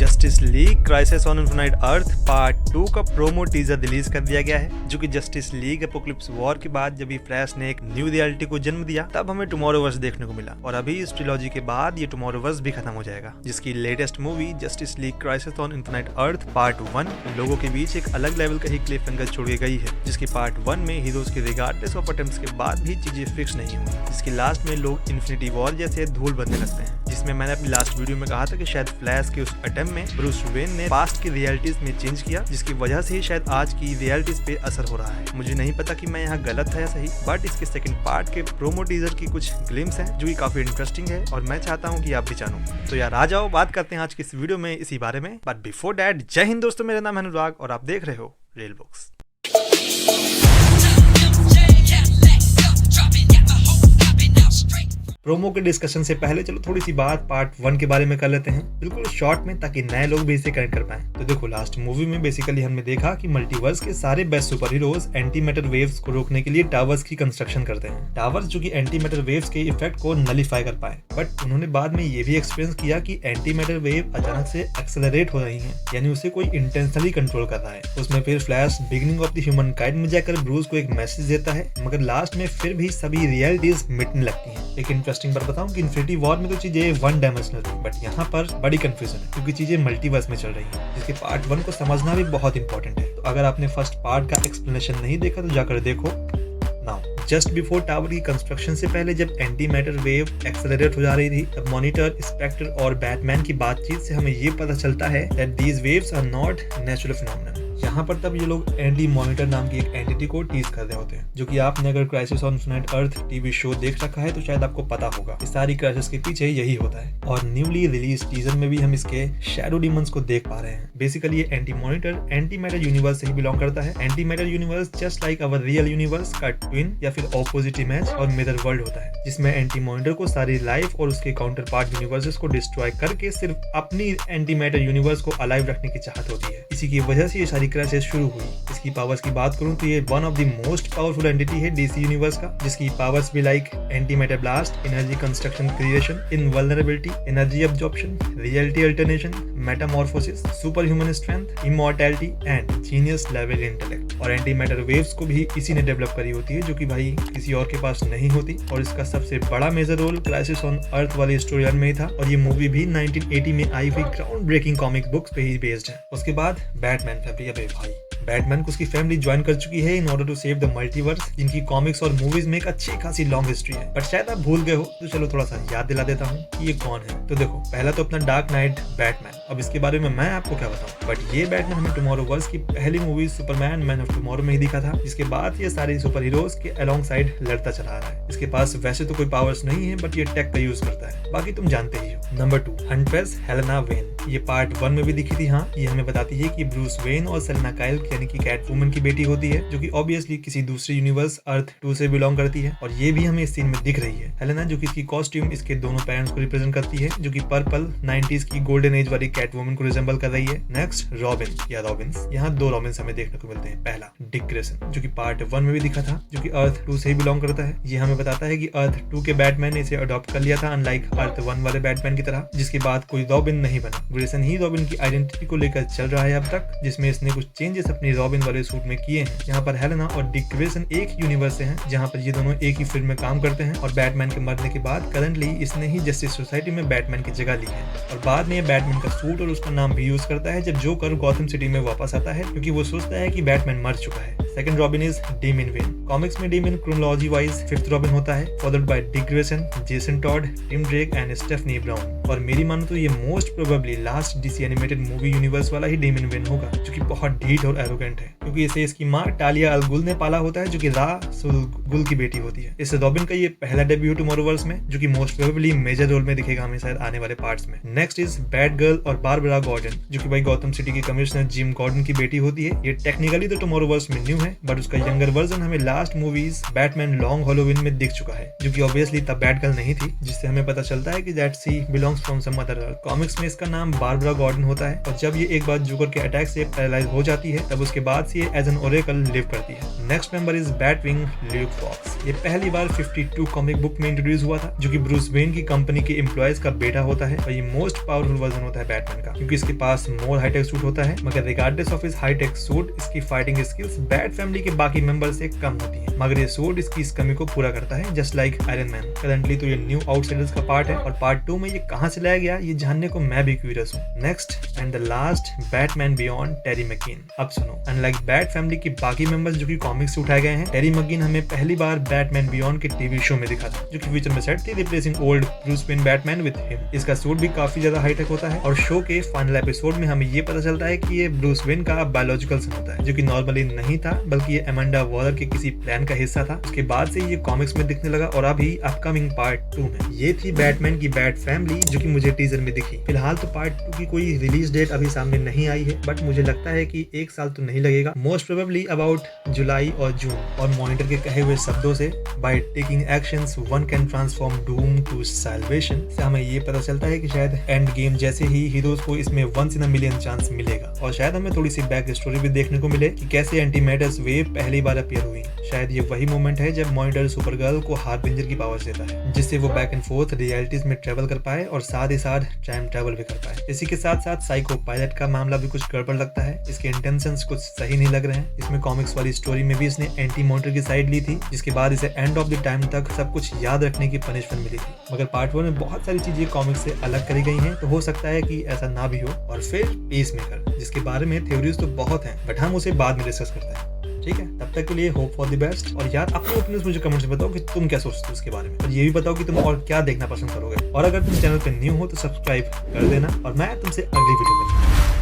Justice league crisis on infinite earth part 2 का promo teaser release कर दिया गया है, जो कि जस्टिस लीग एपोकलिप्स वॉर के बाद जब फ्लैश ने एक न्यू रियलिटी को जन्म दिया तब हमें टुमारोवर्स देखने को मिला। और अभी इस ट्रिलॉजी के बाद ये टुमारोवर्स भी खत्म हो जाएगा, जिसकी latest movie justice league crisis on infinite earth part 1 लोगों के बीच एक अलग लेवल का ही क्लिफ हैंगर छोड़ के गई है, जिसकी पार्ट 1 में हीरोज के रिगार्डलेस ऑफ अटेम्प्ट्स के बाद भी चीजें फिक्स नहीं हुई, जिसकी लास्ट में लोग इन्फिनिटी वॉर जैसे धूल बनने लगते हैं। जिसमें मैंने अपनी लास्ट वीडियो में कहा था कि शायद फ्लैश के उस अटेम्प्ट में ब्रूस वेन ने पास्ट की रियलिटीज में चेंज किया, जिसकी वजह से ही शायद आज की रियलिटीज पे असर हो रहा है। मुझे नहीं पता कि मैं यहाँ गलत है या सही, बट इसके सेकंड पार्ट के प्रोमो टीजर की कुछ ग्लिम्स हैं जो कि काफी इंटरेस्टिंग है और मैं चाहता हूँ कि आप भी जानो। तो यार आ जाओ, बात करते हैं आज की इस वीडियो में इसी बारे में। बट बिफोर दैट, जय हिंद दोस्तों, मेरा नाम है अनुराग और आप देख रहे हो रेल बुक्स। प्रोमो के डिस्कशन से पहले चलो थोड़ी सी बात पार्ट 1 के बारे में कर लेते हैं, बिल्कुल शॉर्ट में, ताकि नए लोग भी इसे कनेक्ट कर पाएं। तो देखो, लास्ट मूवी में बेसिकली हमने देखा कि मल्टीवर्स के सारे best super heroes anti matter waves को रोकने के लिए टावर्स की कंस्ट्रक्शन करते हैं। टावर्स जो कि एंटी मैटर वेव्स के इफेक्ट को नलीफाई कर पाए, बट उन्होंने बाद में ये भी एक्सपीरियंस किया कि एंटी मैटर वेव अचानक से एक्सेलरेट हो रही है, यानी उसे कोई इंटेंशनली कंट्रोल कर रहा है। उसमें फिर flash beginning of the human kind में जाकर ब्रूस को एक मैसेज देता है, मगर लास्ट में फिर भी सभी रियलिटीज मिटने लगती है। एक इंटरेस्टिंग बात बताऊं कि इन्फिनिटी वॉर में तो चीजें वन डायमेंशनल थी, बट यहाँ पर बड़ी कंफ्यूजन है क्योंकि चीजें मल्टीवर्स में चल रही हैं, जिसके पार्ट 1 को समझना भी बहुत इंपॉर्टेंट है। तो अगर आपने फर्स्ट पार्ट का एक्सप्लेनेशन नहीं देखा तो जाकर देखो। नाउ जस्ट बिफोर टावर की कंस्ट्रक्शन से पहले जब एंटी मैटर वेव एक्सेलरेट हो जा रही थी, तब मॉनिटर, स्पेक्टर और बैटमैन की बातचीत से हमें ये पता चलता है that these waves are not natural phenomenon. यहाँ पर तब ये लोग एंटी मॉनिटर नाम की एक एंटिटी को टीज कर रहे होते हैं, जो कि आपने अगर crisis on infinite earth TV show देख रखा है तो शायद आपको पता होगा। इस सारी क्राइसिस के पीछे यही होता है और न्यूली रिलीज टीजर में भी हम इसके शैडो डीमंस को देख पा रहे हैं। बेसिकली ये anti monitor anti matter universe से ही बिलोंग करता है। Anti matter universe just like our real universe का ट्विन या फिर ऑपोजिट इमेज और मिरर वर्ल्ड होता है, जिसमें एंटी मॉनिटर को सारी लाइफ और उसके काउंटर पार्ट यूनिवर्सेस को डिस्ट्रॉय करके सिर्फ अपनी एंटी मैटर यूनिवर्स को अलाइव रखने की चाहत होती है। इसी की वजह से ये सारी क्राइसिस शुरू हुई। इसकी पावर्स की बात करूं तो ये one of the most powerful entity है डीसी यूनिवर्स का, जिसकी पावर्स भी like anti matter blast, energy construction creation, invulnerability, energy absorption, reality alteration, metamorphosis, super human strength, immortality and genius level intellect. और एंटी मैटर वेव्स को भी इसी ने develop करी होती है, जो कि भाई किसी और के पास नहीं होती। और इसका सबसे बड़ा major role Crisis on Earth वाली स्टोरी लाइन में ही था, और ये मूवी भी 1980 में आई हुई ग्राउंड ब्रेकिंग कॉमिक बुक्स पे ही बेस्ड है। उसके बाद बैटमैन फैमिली, अबे भाई बैटमैन को उसकी फैमिली ज्वाइन कर चुकी है in order to save the multiverse, जिनकी कॉमिक्स और मूवीज में एक अच्छी खासी लॉन्ग हिस्ट्री है। बट शायद आप भूल गए हो, तो चलो थोड़ा सा याद दिला देता हूँ कि ये कौन है। तो देखो, पहला तो अपना डार्क नाइट बैटमैन। अब इसके बारे में मैं आपको क्या बताऊं, बट ये बैटमैन हमें टुमारोवर्स की पहली movie Superman man of tomorrow में ही दिखा था, जिसके बाद ये सारे सुपर हीरोज के अलोंग साइड लड़ता चला आ रहा है। इसके पास वैसे तो कोई पावर्स नहीं है, बट ये टेक का यूज करता है, बाकी तुम जानते ही हो। Number 2, huntress Helena when. ये पार्ट 1 में भी दिखी थी। हाँ, ये हमें बताती है कि ब्रूस वेन और सेलेना काइल यानी कि कैटवुमन की बेटी होती है, जो कि ऑब्वियसली किसी दूसरी यूनिवर्स अर्थ 2 से बिलोंग करती है, और ये भी हमें इस सीन में दिख रही है। हेलेना, जो कि इसकी कॉस्ट्यूम इसके दोनों पेरेंट्स को रिप्रेजेंट करती है, जो कि पर्पल 90s की गोल्डन एज वाली कैटवुमन को रिजेंबल कर रही है। नेक्स्ट रॉबिन या रॉबिन्स। यहाँ 2 रॉबिन्स हमें देखने को मिलते हैं। पहला डिक ग्रेसन, जो कि पार्ट 1 में भी दिखा था, जो कि अर्थ 2 से ही बिलोंग करता है। ये हमें बताता है कि अर्थ 2 के बैटमैन ने इसे अडॉप्ट कर लिया था, अनलाइक अर्थ 1 वाले बैटमैन की तरह, जिसके बाद कोई रॉबिन नहीं बना। ग्रेसन ही रॉबिन की आइडेंटिटी को लेकर चल रहा है अब तक, जिसमें इसने कुछ चेंजेस अपनी रॉबिन वाले सूट में किए हैं। यहाँ पर हेलेना और डिक ग्रेसन एक यूनिवर्स से हैं, जहाँ पर ये दोनों एक ही फील्ड में काम करते हैं, और बैटमैन के मरने के बाद करंटली इसने ही जस्टिस सोसाइटी में बैटमैन की जगह ली है, और बाद में ये बैटमैन का सूट और उसका नाम भी यूज करता है जब जोकर गॉथम सिटी में वापस आता है, क्योंकि वो सोचता है कि बैटमैन मर चुका है। Second Robin is Damian Wayne. Comics में Damian chronology wise 5th Robin होता है, followed by Dick Grayson, Jason Todd, Tim Drake and Stephanie Brown. और मेरी मानो तो ये most probably last DC animated movie universe वाला ही डेमियन वेन होगा, जो कि बहुत ढीठ और एरोगेंट है, क्योंकि इसे इसकी माँ टालिया अल गुल ने पाला होता है, जो कि रा सुल गुल की बेटी होती है। इस रॉबिन का ये पहला डेब्यू टुमारोवर्स में, जो कि मोस्ट प्रोबेबली मेजर रोल में दिखेगा हमें शायद आने वाले पार्ट्स में। नेक्स्ट इज बैट गर्ल और बारबरा गॉर्डन, जो कि भाई गॉथम सिटी के कमिश्नर जिम गॉर्डन की बेटी होती है। ये टेक्निकली तो टुमारोवर्स में न्यू है, बट उसका यंगर वर्जन हमें last movies Batman long Halloween में दिख चुका है, जो कि ऑब्वियसली तब बैटगर्ल नहीं थी, जिससे हमें पता चलता है कि that C belongs from some other earth. Comics में इसका नाम बारबरा गॉर्डन होता है, और जब ये एक बार जोकर के अटैक से पैरालाइज हो जाती है, तब उसके बाद से ये एज एन ओरेकल लिव करती है। Next member is Batwing Luke Fox. ये पहली बार 52 कॉमिक बुक में इंट्रोड्यूस हुआ था, जो कि ब्रूस वेन की कंपनी के एम्प्लॉयज का बेटा होता है, और ये मोस्ट पावरफुल वर्जन होता है बैटमैन का, क्योंकि इसके पास मोर हाईटेक सूट होता है, मगर रिगार्डलेस ऑफ इस हाईटेक सूट इसकी फाइटिंग स्किल्स बैट फैमिली के बाकी मेंबर से कम होती है, मगर ये सूट इसकी इस कमी को पूरा करता है, just like iron man. Currently तो ये न्यू आउटसाइडर्स का पार्ट है, और पार्ट 2 में ये कहां से लाया गया ये जानने को मैं भी क्यूरियस हूँ। Next and the last, Batman Beyond Terry McGinnis. अब सुनो, अनलाइक बैट फैमिली के बाकी मेंबर्स जो कि कॉमिक्स से उठाए गए हैं, टेरी मैकीन हमें पहली बार बैटमैन बियॉन्ड के टीवी शो में दिखा था, जो कि फ्यूचर में सेट थी replacing old Bruce Wayne Batman with him. इसका सूट भी काफी ज्यादा हाईटेक होता है, और शो के फाइनल एपिसोड में हमें ये पता चलता है कि ये ब्रूस वेन का बायोलॉजिकल सन होता है, जो कि नॉर्मली नहीं था, बल्कि ये अमेंडा वॉलर के किसी प्लान का हिस्सा था। उसके बाद से ये कॉमिक्स में दिखने लगा, और अभी अपकमिंग पार्ट 2 में। ये थी बैटमैन की बैट फैमिली, जो कि मुझे टीजर में दिखी। फिलहाल तो पार्ट 2 की कोई रिलीज डेट अभी सामने नहीं आई है, बट मुझे लगता है कि 1 साल तो नहीं लगेगा, मोस्ट प्रोबेबली अबाउट जुलाई और जून। और मॉनिटर के कहे हुए शब्दों से, by taking actions one can transform doom to salvation, से हमें ये पता चलता है कि शायद एंड गेम जैसे ही हीरोज को इसमें once in a million chance मिलेगा, और शायद हमें थोड़ी सी बैक स्टोरी भी देखने को मिले कि कैसे एंटीमेटर्स वेव पहली बार अपीयर हुई। शायद ये वही मोमेंट है जब मॉनिटर सुपरगर्ल को हार्बिंजर की पावर्स देता है, जिससे वो बैक एंड फोर्थ रियलिटीज में ट्रेवल कर पाए, और साथ ही साथ टाइम ट्रेवल भी कर पाए। इसी के साथ साथ साइको पायलट का मामला भी कुछ गड़बड़ लगता है, इसके इंटेंशंस कुछ सही नहीं लग रहे हैं। इसमें कॉमिक्स वाली स्टोरी में भी इसने एंटी मॉनिटर की साइड ली थी, जिसके बाद इसे एंड ऑफ द टाइम तक सब कुछ याद रखने की पनिशमेंट मिली थी, मगर पार्ट 1 में बहुत सारी चीजें कॉमिक्स से अलग करी गई हैं, तो हो सकता है कि ऐसा ना भी हो। और फिर पीस मेकर, जिसके बारे में थ्योरीज तो बहुत हैं, बट हम उसे बाद में डिस्कस करते हैं, ठीक है। तब तक के लिए होप फॉर द बेस्ट, और यार अपने ओपिनियंस मुझे कमेंट्स में बताओ कि तुम क्या सोचते हो उसके बारे में, और ये भी बताओ कि तुम और क्या देखना पसंद करोगे। और अगर तुम चैनल पे न्यू हो तो सब्सक्राइब कर देना, और मैं तुमसे अगली वीडियो में